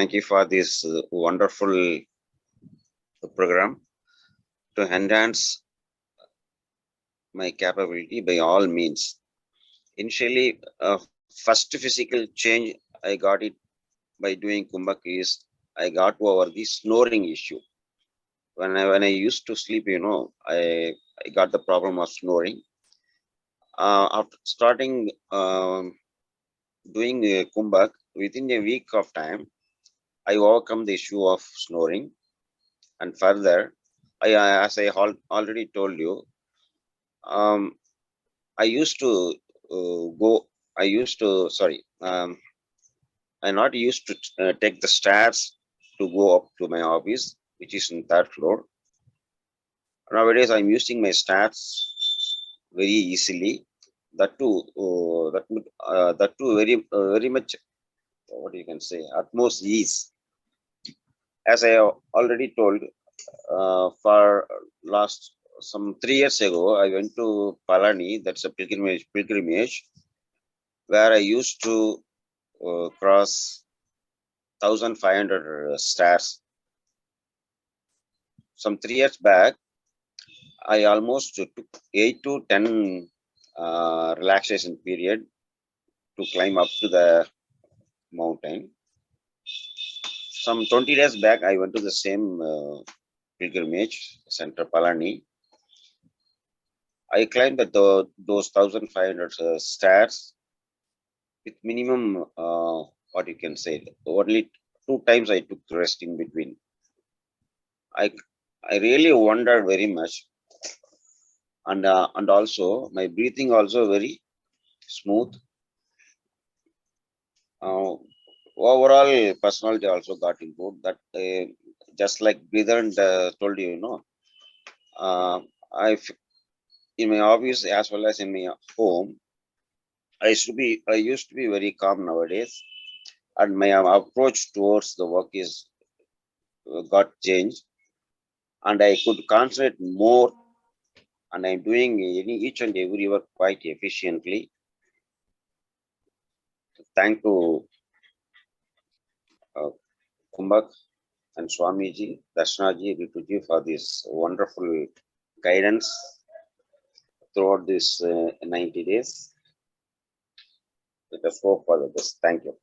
Thank you for this wonderful program to enhance my capability by all means. Initially, first physical change I got it by doing Kumbhak is I got over the snoring issue. When I used to sleep, I got the problem of snoring. After starting doing Kumbhak, within a week of time, I overcome the issue of snoring. And further, as I already told you, um, I used to go. I used to sorry. I not used to take the stairs to go up to my office, which is in third floor. Nowadays, I'm using my stairs very easily. That too very much. What you can say, utmost ease. As I already told, for last some 3 years ago, I went to Palani. That's a pilgrimage where I used to cross 1,500 stairs. Some 3 years back, I almost took 8 to 10 relaxation period to climb up to the mountain. Some 20 days back, I went to the same pilgrimage center, Palani. I climbed those 1,500 stairs with minimum, what you can say, only 2 times I took rest in between. I I really wondered very much, and also my breathing also very smooth. Uh, Overall personality also got improved. That just like Breather told you, uh, I in my office as well as in my home, I used to be very calm nowadays, and my approach towards the work is got changed, and I could concentrate more, and I'm doing each and every work quite efficiently. Thank to uh, Kumbhak and Swamiji, Darshanaji, Rituji for this wonderful guidance throughout this 90 days. Let us hope for the best. Thank you.